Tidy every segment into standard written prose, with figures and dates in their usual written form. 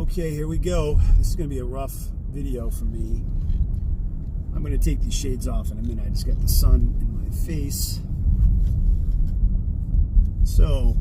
Okay, here we go. This is going to be a rough video for me. I'm going to take these shades off in a minute. I just got the sun in my face. So,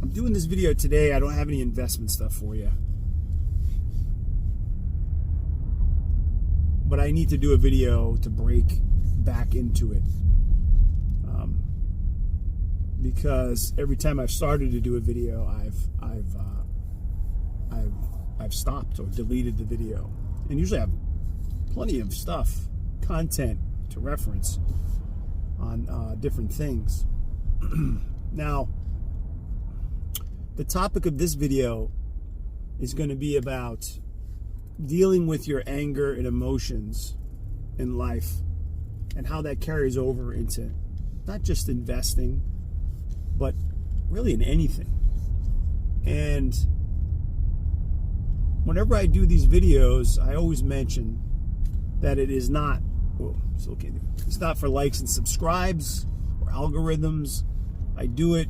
I'm doing this video today. I don't have any investment stuff for you. But I need to do a video to break back into it. Because every time I've started to do a video, I've stopped or deleted the video. And usually I have plenty of stuff, content to reference on different things. Now, the topic of this video is going to be about dealing with your anger and emotions in life and how that carries over into not just investing, but really in anything. And whenever I do these videos, I always mention that it is not, it's not for likes and subscribes or algorithms. I do it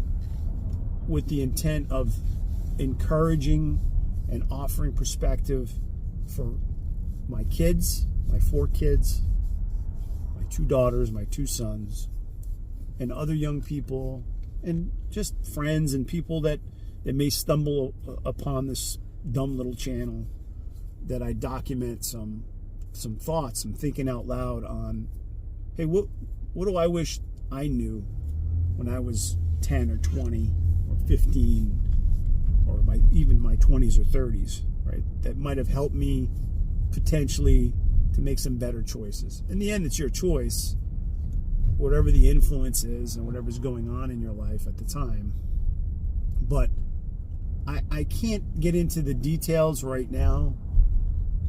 with the intent of encouraging and offering perspective for my kids, my 4 kids, my 2 daughters, my 2 sons, and other young people, and just friends and people that may stumble upon this dumb little channel that I document some thoughts, some thinking out loud on, hey, what do I wish I knew when I was 10 or 20 or 15 or even my 20s or 30s, right? That might have helped me potentially to make some better choices. In the end, it's your choice, whatever the influence is and whatever's going on in your life at the time. But I can't get into the details right now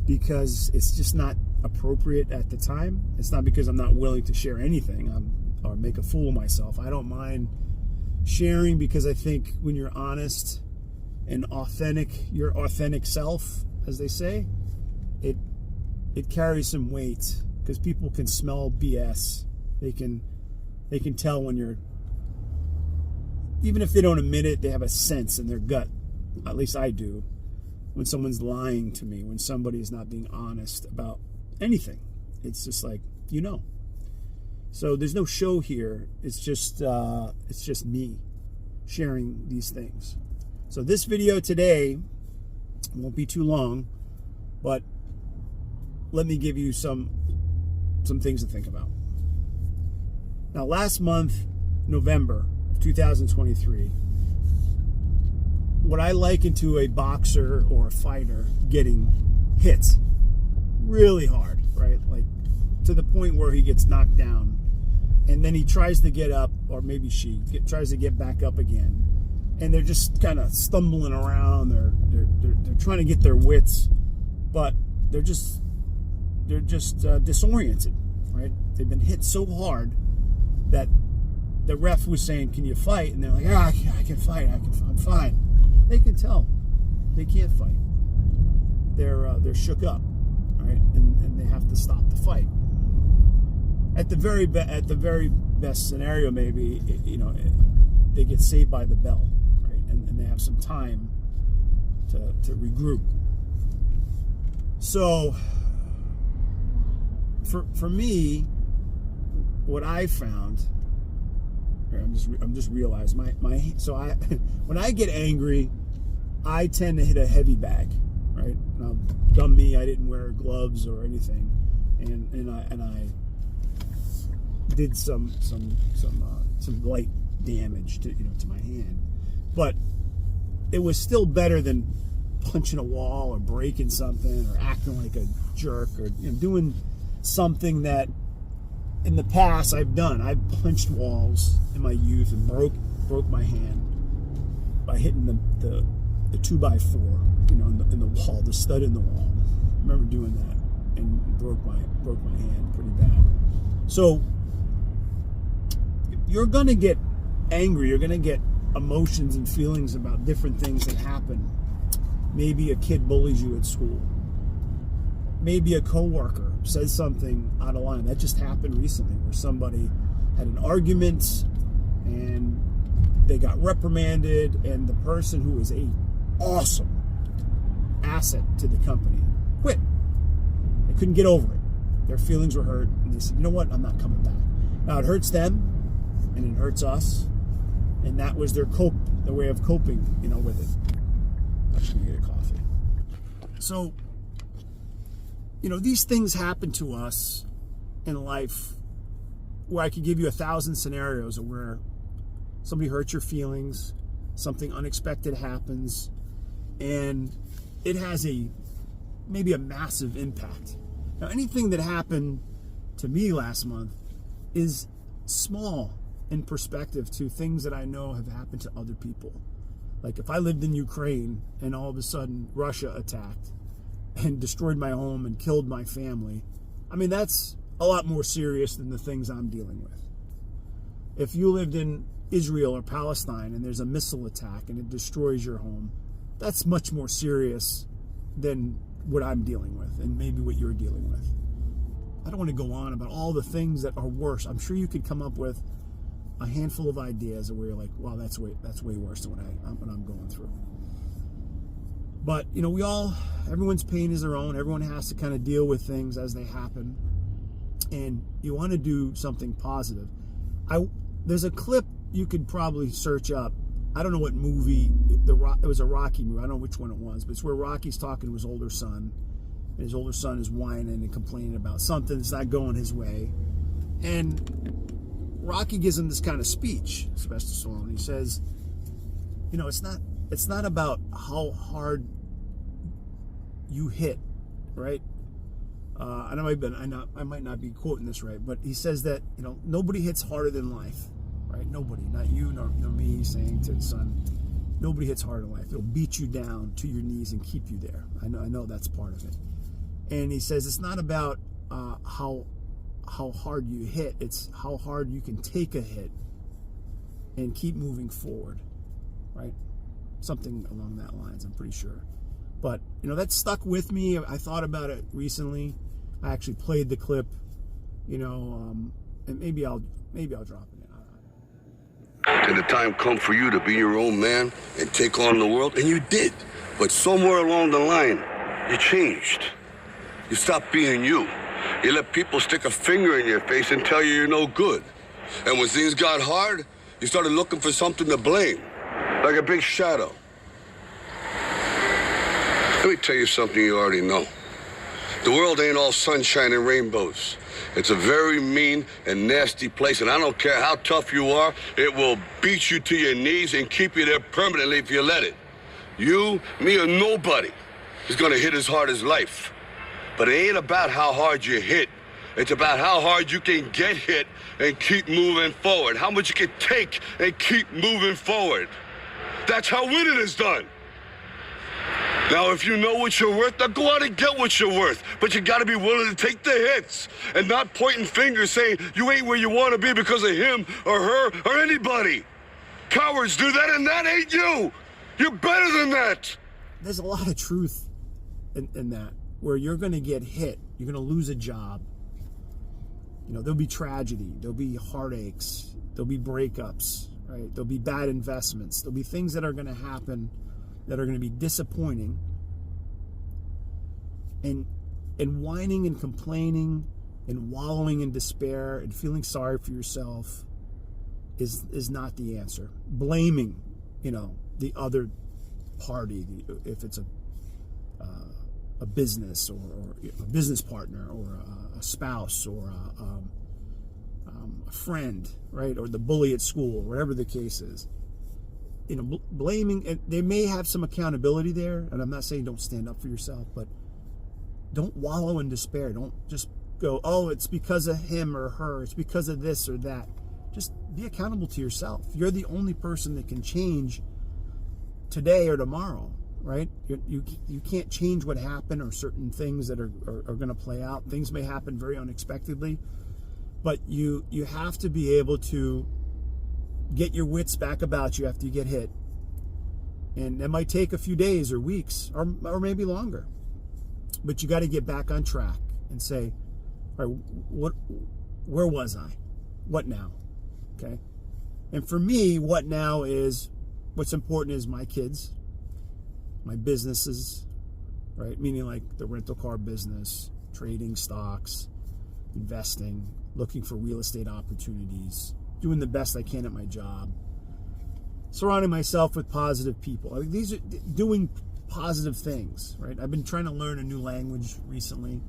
because it's just not appropriate at the time. It's not because I'm not willing to share anything or make a fool of myself. I don't mind sharing because I think when you're honest and authentic, your authentic self, as they say, it carries some weight because people can smell BS. They can tell when you're, even if they don't admit it, they have a sense in their gut. At least I do. When someone's lying to me, when somebody is not being honest about anything, it's just like, you know. So there's no show here. It's just me sharing these things. So this video today won't be too long, but let me give you some things to think about. Now, last month, November of 2023, what I liken to a boxer or a fighter getting hit really hard, right? Like to the point where he gets knocked down, and then he tries to get up, or maybe she tries to get back up again, and they're just kind of stumbling around. They're trying to get their wits, but they're just disoriented, right? They've been hit so hard that the ref was saying, "Can you fight?" And they're like, I can fight. I'm fine." They can tell they can't fight. They're shook up, right? And they have to stop the fight. At the very best scenario, maybe they get saved by the bell, right? And they have some time to regroup. So for me, what I found, I'm just realized when I get angry, I tend to hit a heavy bag, right? Now, dumb me, I didn't wear gloves or anything, and I did some light damage to my hand, but it was still better than punching a wall or breaking something or acting like a jerk or doing something that in the past I've done. I've punched walls in my youth and broke my hand by hitting the 2x4, in the wall, the stud in the wall. I remember doing that and broke my hand pretty bad. So you're gonna get angry. You're gonna get emotions and feelings about different things that happen. Maybe a kid bullies you at school. Maybe a coworker says something out of line. That just happened recently, where somebody had an argument and they got reprimanded, and the person who was a awesome asset to the company quit. They couldn't get over it. Their feelings were hurt, and they said, you know what, I'm not coming back. Now, it hurts them, and it hurts us, and that was their way of coping, with it. I'm just going to get a coffee. So, these things happen to us in life where I could give you 1,000 scenarios of where somebody hurts your feelings, something unexpected happens, and it has maybe a massive impact. Now, anything that happened to me last month is small in perspective to things that I know have happened to other people. Like if I lived in Ukraine and all of a sudden Russia attacked and destroyed my home and killed my family, that's a lot more serious than the things I'm dealing with. If you lived in Israel or Palestine and there's a missile attack and it destroys your home, that's much more serious than what I'm dealing with and maybe what you're dealing with. I don't want to go on about all the things that are worse. I'm sure you could come up with a handful of ideas where you're like, wow, that's way worse than what I'm going through. But, everyone's pain is their own. Everyone has to kind of deal with things as they happen. And you want to do something positive. There's a clip you could probably search up. I don't know what movie, it was a Rocky movie. I don't know which one it was, but it's where Rocky's talking to his older son. And his older son is whining and complaining about something that's not going his way. And Rocky gives him this kind of speech, Sylvester Stallone. He says, it's not about how hard you hit, right? I might not be quoting this right, but he says that, nobody hits harder than life, right? Nobody, not you, nor me, saying to his son, nobody hits harder than life. It'll beat you down to your knees and keep you there. I know that's part of it. And he says it's not about how hard you hit, it's how hard you can take a hit and keep moving forward, right? Something along that lines, I'm pretty sure. But that stuck with me. I thought about it recently. I actually played the clip, and maybe I'll drop it in. Did the time come for you to be your own man and take on the world? And you did. But somewhere along the line, you changed. You stopped being you. You let people stick a finger in your face and tell you you're no good. And when things got hard, you started looking for something to blame, like a big shadow. Let me tell you something you already know. The world ain't all sunshine and rainbows. It's a very mean and nasty place, and I don't care how tough you are, it will beat you to your knees and keep you there permanently if you let it. You, me, or nobody is gonna hit as hard as life. But it ain't about how hard you hit. It's about how hard you can get hit and keep moving forward. How much you can take and keep moving forward. That's how winning is done. Now, if you know what you're worth, now go out and get what you're worth. But you gotta be willing to take the hits and not pointing fingers saying you ain't where you wanna be because of him or her or anybody. Cowards do that, and that ain't you. You're better than that. There's a lot of truth in that, where you're gonna get hit, you're gonna lose a job. There'll be tragedy, there'll be heartaches, there'll be breakups, right? There'll be bad investments, there'll be things that are gonna happen that are going to be disappointing, and whining and complaining and wallowing in despair and feeling sorry for yourself is not the answer. Blaming, the other party, if it's a business or a business partner or a spouse or a friend, right, or the bully at school, whatever the case is. Blaming, and they may have some accountability there, and I'm not saying don't stand up for yourself, but don't wallow in despair. Don't just go, oh, it's because of him or her, it's because of this or that. Just be accountable to yourself. You're the only person that can change today or tomorrow, right? You can't change what happened or certain things that are going to play out. Things may happen very unexpectedly, but you have to be able to get your wits back about you after you get hit. And it might take a few days or weeks or maybe longer. But you got to get back on track and say, all right, where was I? What now? Okay? And for me, what now is, what's important is my kids, my businesses, right? Meaning like the rental car business, trading stocks, investing, looking for real estate opportunities, doing the best I can at my job, surrounding myself with positive people. I mean, these are doing positive things, right? I've been trying to learn a new language recently,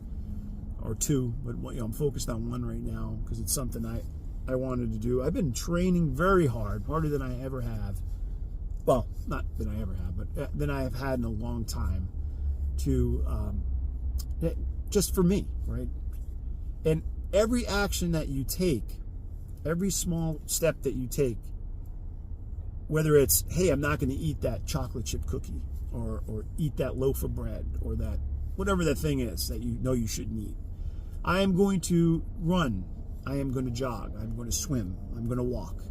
or two, but I'm focused on one right now because it's something I wanted to do. I've been training very hard, harder than I ever have. Well, not than I ever have, but than I have had in a long time to, just for me, right? And every action that you take, every small step that you take, whether it's, hey, I'm not going to eat that chocolate chip cookie, or eat that loaf of bread, or that, whatever that thing is that you know you shouldn't eat. I am going to run. I am going to jog. I'm going to swim. I'm going to walk.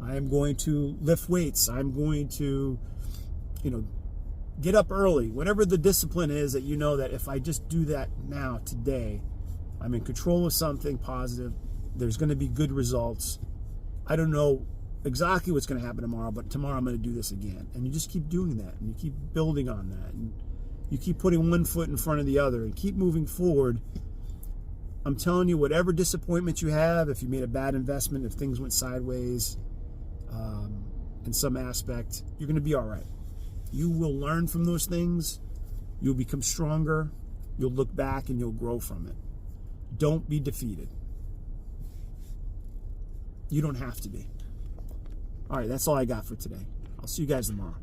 I am going to lift weights. I'm going to, get up early. Whatever the discipline is that you know that if I just do that now, today, I'm in control of something positive. There's going to be good results. I don't know exactly what's going to happen tomorrow, but tomorrow I'm going to do this again. And you just keep doing that, and you keep building on that, and you keep putting one foot in front of the other and keep moving forward. I'm telling you, whatever disappointment you have, if you made a bad investment, if things went sideways in some aspect, you're going to be all right. You will learn from those things. You'll become stronger. You'll look back and you'll grow from it. Don't be defeated. You don't have to be. All right, that's all I got for today. I'll see you guys tomorrow.